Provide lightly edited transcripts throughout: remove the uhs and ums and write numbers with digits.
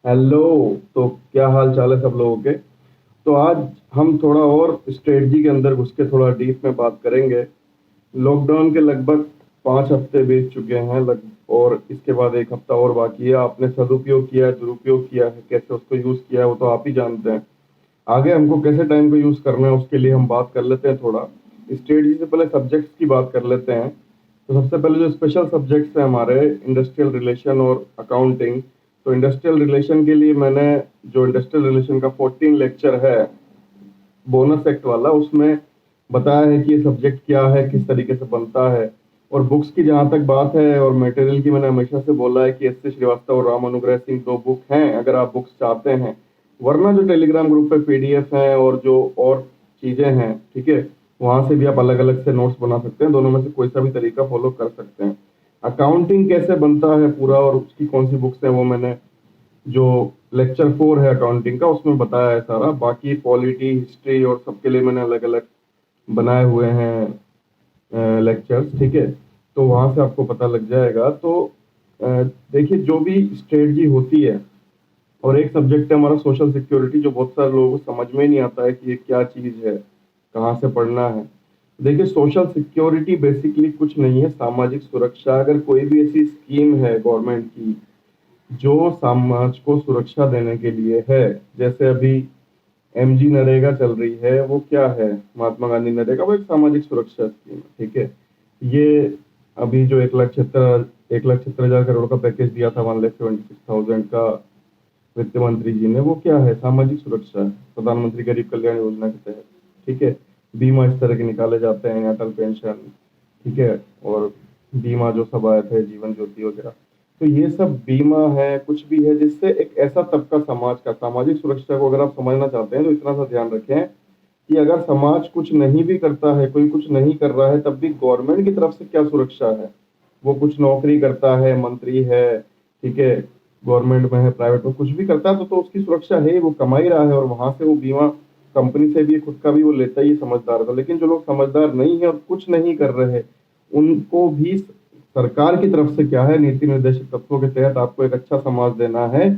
Hello. तो क्या हाल चाल है सब लोगों के। तो आज हम थोड़ा और स्ट्रेटजी के अंदर घुस के थोड़ा डीप में बात करेंगे। लॉकडाउन के लगभग 5 हफ्ते बीत चुके हैं और इसके बाद एक हफ्ता और बाकी है। आपने सदुपयोग किया है, दुरुपयोग किया है, कैसे उसको यूज किया है वो तो आप ही जानते हैं। आगे हमको कैसे टाइम को यूज करना है उसके लिए हम बात कर लेते हैं थोड़ा। स्ट्रेटजी से पहले सब्जेक्ट्स की बात कर लेते हैं। तो सबसे पहले जो स्पेशल सब्जेक्ट्स हैं हमारे, इंडस्ट्रियल रिलेशन और अकाउंटिंग। तो इंडस्ट्रियल रिलेशन के लिए मैंने जो इंडस्ट्रियल रिलेशन का 14 लेक्चर है बोनस एक्ट वाला, उसमें बताया है कि ये सब्जेक्ट क्या है, किस तरीके से बनता है। और बुक्स की जहाँ तक बात है और मटेरियल की, मैंने हमेशा से बोला है कि एस.सी. श्रीवास्तव और राम अनुग्रह सिंह 2 बुक हैं अगर आप बुक्स चाहते हैं। वरना जो टेलीग्राम ग्रुप पे पीडीएफ हैं और जो और चीज़ें हैं, ठीक है, वहाँ से भी आप अलग अलग से नोट्स बना सकते हैं। दोनों में से कोई सा भी तरीका फॉलो कर सकते हैं। अकाउंटिंग कैसे बनता है पूरा और उसकी कौन सी बुक्स हैं वो मैंने जो लेक्चर 4 है अकाउंटिंग का उसमें बताया है सारा। बाकी पॉलिटी, हिस्ट्री और सबके लिए मैंने अलग अलग बनाए हुए हैं लेक्चर्स, ठीक है। तो वहाँ से आपको पता लग जाएगा। तो देखिए, जो भी स्ट्रेटजी होती है, और एक सब्जेक्ट है हमारा सोशल सिक्योरिटी, जो बहुत सारे लोगों को समझ में ही नहीं आता है कि ये क्या चीज़ है, कहाँ से पढ़ना है। देखिए, सोशल सिक्योरिटी बेसिकली कुछ नहीं है, सामाजिक सुरक्षा। अगर कोई भी ऐसी स्कीम है गवर्नमेंट की जो समाज को सुरक्षा देने के लिए है, जैसे अभी एमजी नरेगा चल रही है, वो क्या है, महात्मा गांधी नरेगा, वो एक सामाजिक सुरक्षा स्कीम है, ठीक है। ये अभी जो 1,76,000 करोड़ का पैकेज दिया था, 1,76,000 का, वित्त मंत्री जी ने, वो क्या है, सामाजिक सुरक्षा है, प्रधानमंत्री गरीब कल्याण योजना के तहत, ठीक है। बीमा इस तरह के निकाले जाते हैं, अटल पेंशन, ठीक है, और बीमा जो सब आए थे, जीवन ज्योति वगैरह। तो ये सब बीमा है, कुछ भी है जिससे एक ऐसा तबका समाज का, सामाजिक सुरक्षा को अगर आप समझना चाहते हैं तो इतना सा ध्यान रखें कि अगर समाज कुछ नहीं भी करता है, कोई कुछ नहीं कर रहा है, तब भी गवर्नमेंट की तरफ से क्या सुरक्षा है। वो कुछ नौकरी करता है, मंत्री है, ठीक है, गवर्नमेंट में है, प्राइवेट में, कुछ भी करता है तो उसकी सुरक्षा है, वो कमा ही रहा है और वहां से वो बीमा कंपनी से भी, खुद का भी वो लेता ही समझदार था। लेकिन जो लोग समझदार नहीं है और कुछ नहीं कर रहे, उनको भी सरकार की तरफ से क्या है, नीति निर्देशक तत्वों के तहत आपको एक अच्छा समाज देना है।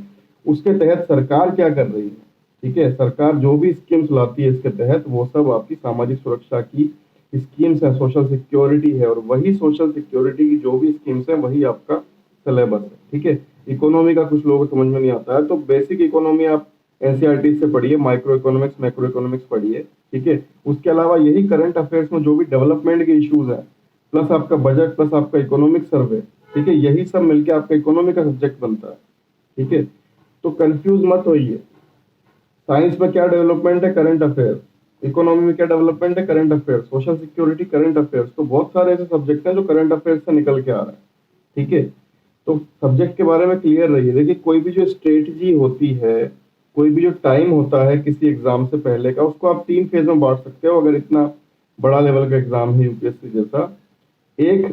उसके तहत सरकार क्या कर रही है, ठीक है, सरकार जो भी स्कीम्स लाती है इसके तहत, वो सब आपकी सामाजिक सुरक्षा की स्कीम्स है, सोशल सिक्योरिटी है। और वही सोशल सिक्योरिटी की जो भी स्कीम्स है वही आपका सिलेबस है, ठीक है। इकोनॉमी का कुछ लोगों को समझ में नहीं आता है, तो बेसिक इकोनॉमी आप एनसीईआरटी से पढ़िए, माइक्रो इकोनॉमिक्स, मैक्रो इकोनॉमिक्स पढ़िए, ठीक है। उसके अलावा यही करंट अफेयर्स में जो भी डेवलपमेंट के इश्यूज है, प्लस आपका बजट, प्लस आपका इकोनॉमिक सर्वे, ठीक है, यही सब मिलके आपका इकोनॉमी का सब्जेक्ट बनता है, ठीक है। तो कंफ्यूज मत होइए। साइंस में क्या डेवलपमेंट है, करंट अफेयर्स। इकोनॉमी में क्या डेवलपमेंट है, current affairs. Social security, current affairs. तो बहुत सारे ऐसे सब्जेक्ट हैं जो करंट अफेयर्स से निकल के आ रहे हैं, ठीक है। तो सब्जेक्ट के बारे में क्लियर रहिए। देखिए, कोई भी जो स्ट्रेटजी होती है, कोई भी जो टाइम होता है किसी एग्जाम से पहले का, उसको आप 3 फेज में बांट सकते हो अगर इतना बड़ा लेवल का एग्जाम है यूपीएससी जैसा। एक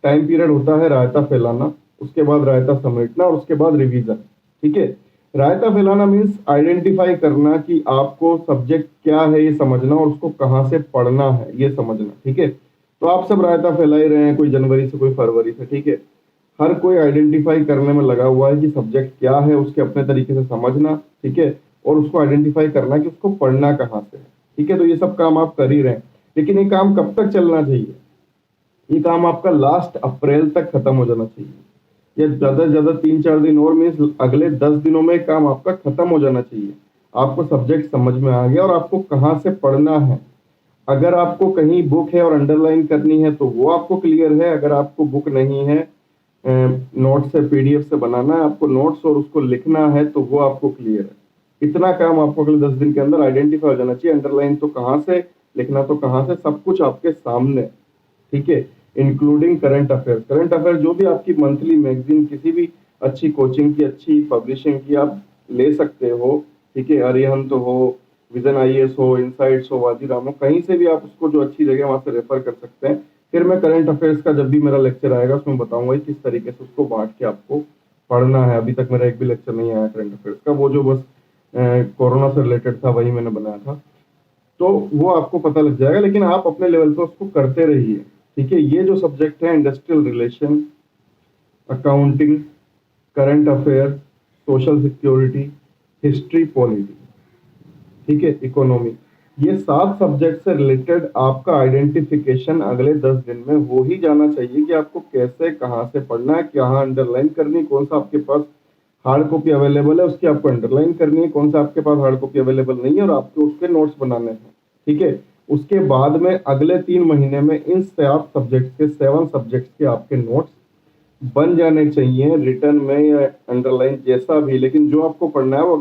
टाइम पीरियड होता है रायता फैलाना, उसके बाद रायता समेटना और उसके बाद रिवीजन, ठीक है। रायता फैलाना मीन्स आइडेंटिफाई करना कि आपको सब्जेक्ट क्या है ये समझना और उसको कहाँ से पढ़ना है ये समझना, ठीक है। तो आप सब रायता फैला ही रहे हैं, कोई जनवरी से, कोई फरवरी से, ठीक है। हर कोई आइडेंटिफाई करने में लगा हुआ है कि सब्जेक्ट क्या है, उसके अपने तरीके से समझना, ठीक है, और उसको आइडेंटिफाई करना कि उसको पढ़ना कहाँ से है, ठीक है। तो ये सब काम आप कर ही रहे हैं, लेकिन ये काम कब तक चलना चाहिए, ये काम आपका लास्ट अप्रैल तक खत्म हो जाना चाहिए, या ज्यादा से ज्यादा 3-4 दिन और, मीन्स अगले 10 दिनों में काम आपका खत्म हो जाना चाहिए। आपको सब्जेक्ट समझ में आ गया और आपको कहाँ से पढ़ना है। अगर आपको कहीं बुक है और अंडरलाइन करनी है तो वो आपको क्लियर है। अगर आपको बुक नहीं है, नोट से, पीडीएफ से बनाना है, आपको नोट्स और उसको लिखना है, तो वो आपको क्लियर है। इतना काम आपको अगले 10 दिन के अंदर आइडेंटिफाई हो जाना चाहिए। अंडरलाइन तो कहाँ से, लिखना तो कहाँ से, सब कुछ आपके सामने, ठीक है, including current affair. Current affair जो भी आपकी मंथली मैगजीन, किसी भी अच्छी कोचिंग की, अच्छी पब्लिशिंग की आप ले सकते हो, ठीक है, अरिहंत हो, विजन आईएएस हो, इनसाइट्स हो, वाजीराम हो, कहीं से भी आप उसको, जो अच्छी जगह वहां से रेफर कर सकते हैं। फिर मैं करंट अफेयर्स का जब भी मेरा लेक्चर आएगा उसमें बताऊंगा किस तरीके से उसको बांट के आपको पढ़ना है। अभी तक मेरा एक भी लेक्चर नहीं आया करंट अफेयर्स का, वो जो बस कोरोना से रिलेटेड था वही मैंने बनाया था, तो वो आपको पता लग जाएगा। लेकिन आप अपने लेवल पे उसको करते रहिए, ठीक है। ये जो सब्जेक्ट है, industrial relation, accounting, current affair, social security, history, polity, ठीक है, इकोनॉमी। ये 7 सब्जेक्ट से रिलेटेड आपका आइडेंटिफिकेशन अगले 10 दिन में हो ही जाना चाहिए कि आपको कैसे, कहाँ से पढ़ना है, कहाँ अंडरलाइन करनी है, कौन सा आपके पास हार्ड कॉपी अवेलेबल है उसकी आपको अंडरलाइन करनी है, कौन सा आपके पास हार्ड कॉपी अवेलेबल नहीं है और आपको उसके नोट्स बनाने हैं, ठीक है। उसके बाद में अगले 3 महीने में इन 7 सब्जेक्ट के 7 सब्जेक्ट्स के आपके नोट्स बन जाने चाहिए, रिटर्न में या अंडरलाइन जैसा भी, लेकिन जो आपको पढ़ना है वो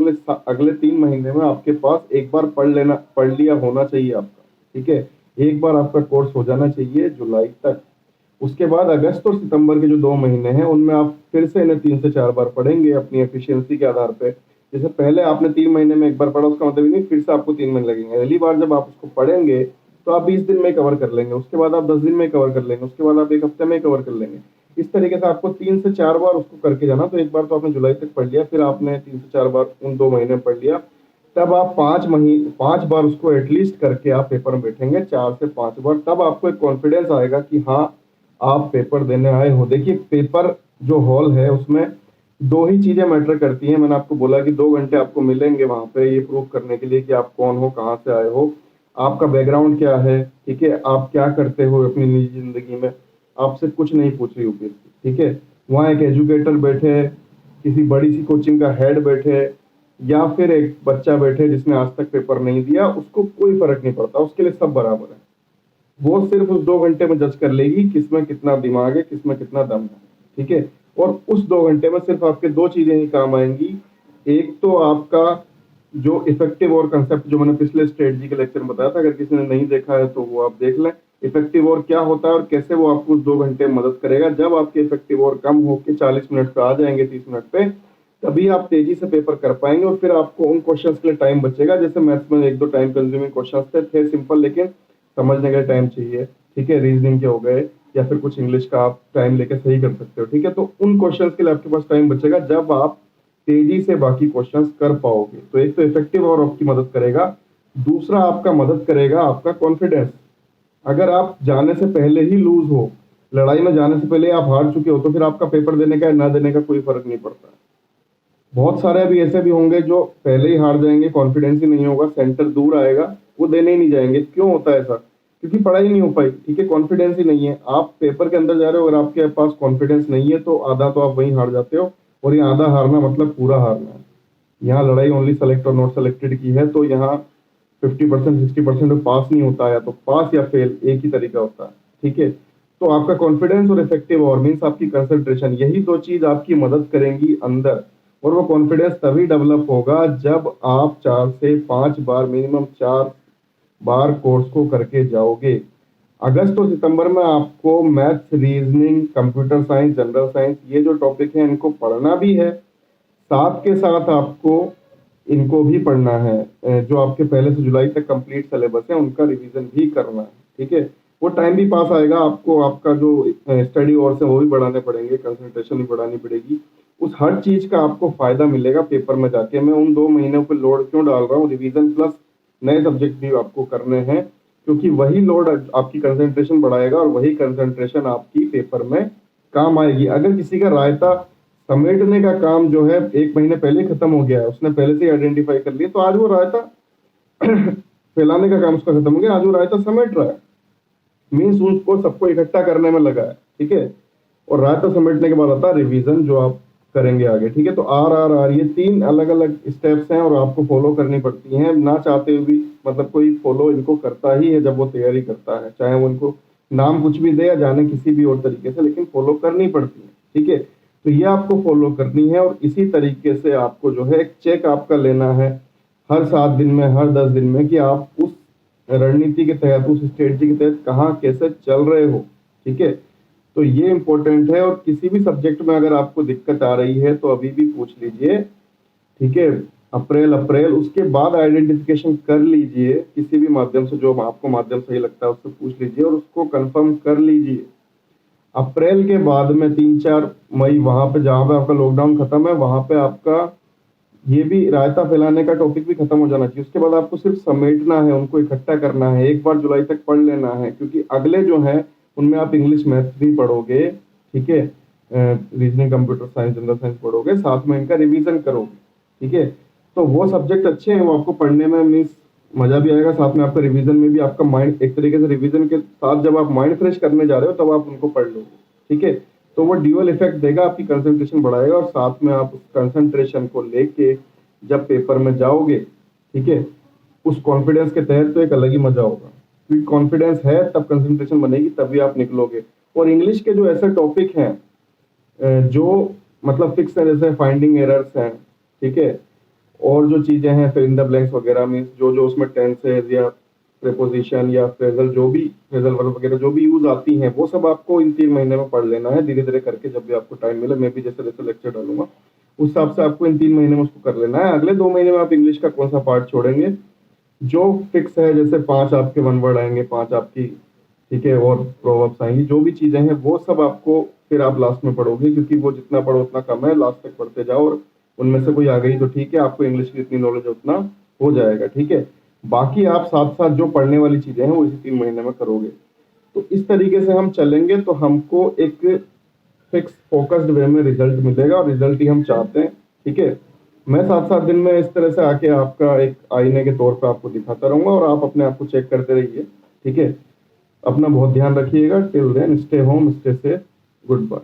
अगले 3 महीने में आपके पास एक बार पढ़ लिया होना चाहिए आपका, ठीक है। एक बार आपका कोर्स हो जाना चाहिए जुलाई तक। उसके बाद अगस्त और सितंबर के जो 2 महीने हैं उनमें आप फिर से इन्हें 3 से 4 बार पढ़ेंगे अपनी एफिशिएंसी के आधार पे। जैसे पहले आपने 3 महीने में एक बार पढ़ा उसका मतलब नहीं फिर से आपको 3 महीने लगेंगे। अगली बार जब आप उसको पढ़ेंगे तो आप 20 दिन में कवर कर लेंगे, उसके बाद आप 10 दिन में कवर कर लेंगे, उसके बाद आप 1 हफ्ते में कवर कर लेंगे। इस तरीके से आपको 3 से 4 बार उसको करके जाना। तो एक बार तो आपने जुलाई तक पढ़ लिया, फिर आपने 3 से 4 बार उन 2 महीने में पढ़ लिया, तब आप 5 बार उसको एटलीस्ट करके आप पेपर में बैठेंगे, 4 से 5 बार, तब आपको एक कॉन्फिडेंस आएगा कि हाँ आप पेपर देने आए हो। देखिए पेपर जो हॉल है उसमें 2 ही चीजें मैटर करती हैं। मैंने आपको बोला कि 2 घंटे आपको मिलेंगे वहां पे ये प्रूव करने के लिए कि आप कौन हो, कहाँ से आए हो, आपका बैकग्राउंड क्या है, ठीक है, आप क्या करते हो अपनी निजी जिंदगी में। आपसे कुछ नहीं पूछ रही यूपीएससी, ठीक है। वहाँ एक एजुकेटर बैठे, किसी बड़ी सी कोचिंग का हेड बैठे, या फिर एक बच्चा बैठे जिसने आज तक पेपर नहीं दिया, उसको कोई फर्क नहीं पड़ता, उसके लिए सब बराबर है। वो सिर्फ उस 2 घंटे में जज कर लेगी किसमें कितना दिमाग है, किसमें कितना दम है, ठीक है। और उस 2 घंटे में सिर्फ आपके 2 चीजें ही काम आएंगी। एक तो आपका जो इफेक्टिव और कंसेप्ट जो मैंने पिछले स्ट्रेटजी के लेक्चर में बताया था, अगर किसी ने नहीं देखा है तो वो आप देख लें। इफेक्टिव और क्या होता है और कैसे वो आपको उस 2 घंटे में मदद करेगा। जब आपके इफेक्टिव और कम होकर 40 मिनट पे आ जाएंगे, 30 मिनट पे, तभी आप तेजी से पेपर कर पाएंगे और फिर आपको उन क्वेश्चंस के लिए टाइम बचेगा। जैसे मैथ्स में 1-2 टाइम कंज्यूमिंग क्वेश्चंस थे सिंपल, लेकिन समझने का टाइम चाहिए, ठीक है। रीजनिंग के हो गए या फिर कुछ इंग्लिश का आप टाइम लेके सही कर सकते हो, ठीक है। तो उन क्वेश्चंस के लिए आपके पास टाइम बचेगा जब आप तेजी से बाकी क्वेश्चंस कर पाओगे। तो एक तो इफेक्टिव और आपकी मदद करेगा, दूसरा आपका मदद करेगा आपका कॉन्फिडेंस। अगर आप जाने से पहले ही लूज हो, लड़ाई में जाने से पहले आप हार चुके हो, तो फिर आपका पेपर देने का या ना देने का कोई फर्क नहीं पड़ता। बहुत सारे अभी ऐसे भी होंगे जो पहले ही हार जाएंगे, कॉन्फिडेंस ही नहीं होगा, सेंटर दूर आएगा, वो देने ही नहीं जाएंगे। क्यों होता है ऐसा? क्योंकि पढ़ाई नहीं हो पाई, ठीक है, कॉन्फिडेंस ही नहीं है। आप पेपर के अंदर जा रहे हो, अगर आपके पास कॉन्फिडेंस नहीं है तो आधा तो आप वहीं हार जाते हो, और ये आधा हारना मतलब पूरा हारना है। यहाँ लड़ाई ओनली सेलेक्ट और नॉट सेलेक्टेड की है, तो यहाँ 50% 60% में पास नहीं होता है, तो पास या फेल एक ही तरीका होता है, ठीक है। तो आपका कॉन्फिडेंस और इफेक्टिव और मीन्स आपकी कंसंट्रेशन, यही 2 चीज आपकी मदद करेंगी अंदर। और वो कॉन्फिडेंस तभी डेवलप होगा जब आप 4 से 5 बार, मिनिमम 4 बार कोर्स को करके जाओगे। अगस्त और सितंबर में आपको maths, reasoning, computer science, general science, ये जो टॉपिक है इनको पढ़ना भी है, साथ के साथ आपको इनको भी पढ़ना है। जो आपके पहले से जुलाई तक कंप्लीट सिलेबस है उनका रिवीजन भी करना है, ठीक है। वो टाइम भी पास आएगा आपको, आपका जो स्टडी और से वो भी बढ़ाने पड़ेंगे, कंसंट्रेशन भी बढ़ानी पड़ेगी, उस हर चीज का आपको फायदा मिलेगा पेपर में जाके। मैं उन 2 महीनों पर लोड क्यों डाल रहा हूँ, रिवीजन प्लस नए सब्जेक्ट भी आपको करने हैं, क्योंकि वही लोड आपकी कंसंट्रेशन बढ़ाएगा और वही कंसंट्रेशन आपकी पेपर में काम आएगी। अगर किसी का रायता समेटने का काम जो है 1 महीने पहले खत्म हो गया है, उसने पहले से आइडेंटिफाई कर लिया, तो आज वो रायता फैलाने का काम उसका खत्म हो गया, आज वो रायता समेट रहा है, मीन्स उसको सबको इकट्ठा करने में लगा है, ठीक है। और रायता समेटने के बाद आता है रिवीजन जो आप करेंगे आगे, ठीक है। तो RRR ये 3 अलग अलग स्टेप्स हैं और आपको फॉलो करनी पड़ती हैं, ना चाहते हुए भी। मतलब कोई फॉलो इनको करता ही है जब वो तैयारी करता है, चाहे वो इनको नाम कुछ भी दे या जाने किसी भी और तरीके से, लेकिन फॉलो करनी पड़ती है, ठीक है। तो ये आपको फॉलो करनी है और इसी तरीके से आपको जो है एक चेक आपका लेना है हर 7 दिन में, हर 10 दिन में, कि आप उस रणनीति के तहत, उस स्ट्रेटजी के तहत कहाँ कैसे चल रहे हो, ठीक है। तो ये इंपॉर्टेंट है। और किसी भी सब्जेक्ट में अगर आपको दिक्कत आ रही है तो अभी भी पूछ लीजिए, ठीक है। अप्रैल उसके बाद आइडेंटिफिकेशन कर लीजिए, किसी भी माध्यम से, जो आपको माध्यम सही लगता है उससे पूछ लीजिए और उसको कंफर्म कर लीजिए। अप्रैल के बाद में 3-4 मई वहां पे जहां पे आपका लॉकडाउन खत्म है, वहां पे आपका ये भी रायता फैलाने का टॉपिक भी खत्म हो जाना चाहिए। उसके बाद आपको सिर्फ समेटना है, उनको इकट्ठा करना है, एक बार जुलाई तक पढ़ लेना है, क्योंकि अगले जो है उनमें आप इंग्लिश मैथ्स भी पढ़ोगे, ठीक है। Reasoning, computer science, general science पढ़ोगे, साथ में इनका रिवीजन करोगे, ठीक है। तो वो सब्जेक्ट अच्छे हैं, वो आपको पढ़ने में मीन्स मजा भी आएगा, साथ में आपका रिवीजन में भी आपका माइंड एक तरीके से, रिवीजन के साथ जब आप माइंड फ्रेश करने जा रहे हो तब आप उनको पढ़ लोगे, ठीक है। तो वो ड्यूअल इफेक्ट देगा, आपकी कंसंट्रेशन बढ़ाएगा, और साथ में आप उस कंसंट्रेशन को लेके जब पेपर में जाओगे, ठीक है, उस कॉन्फिडेंस के तहत तो एक अलग ही मजा होगा, क्योंकि कॉन्फिडेंस है तब कंसंट्रेशन बनेगी, तभी आप निकलोगे। और इंग्लिश के जो ऐसे टॉपिक हैं जो मतलब फिक्स है, जैसे फाइंडिंग एरर्स हैं, ठीक है, और जो चीजें हैं फिल इन द ब्लैंक्स वगैरह, मीन्स जो जो उसमें टेंसेज या प्रीपोजिशन या फ्रेजल, जो भी फ्रेजल वर्ब वगैरह जो भी यूज आती हैं, वो सब आपको इन 3 महीने में पढ़ लेना है, धीरे धीरे करके, जब भी आपको टाइम मिले। मैं भी जैसे जैसे लेक्चर डालूंगा उस हिसाब से आपको इन 3 महीने में उसको कर लेना है। अगले 2 महीने में आप इंग्लिश का कौन सा पार्ट छोड़ेंगे, जो फिक्स है, जैसे 5 आपके वन वर्ड आएंगे, 5 आपकी, ठीक है, और प्रोवर्ब्स आएंगी, जो भी चीजें हैं वो सब आपको फिर आप लास्ट में पढ़ोगे, क्योंकि वो जितना पढ़ो उतना कम है, लास्ट तक पढ़ते जाओ, और उनमें से कोई आ गई तो ठीक है, आपको इंग्लिश की जितनी नॉलेज है उतना हो जाएगा, ठीक है। बाकी आप साथ साथ जो पढ़ने वाली चीजें हैं वो इसी 3 महीने में करोगे। तो इस तरीके से हम चलेंगे तो हमको एक फिक्स फोकस्ड वे में रिजल्ट मिलेगा, और रिजल्ट ही हम चाहते हैं, ठीक है। मैं 7-7 दिन में इस तरह से आके आपका एक आईने के तौर पर आपको दिखाता रहूंगा, और आप अपने आप को चेक करते रहिए, ठीक है। अपना बहुत ध्यान रखिएगा। Till then, stay home, stay safe, good bye.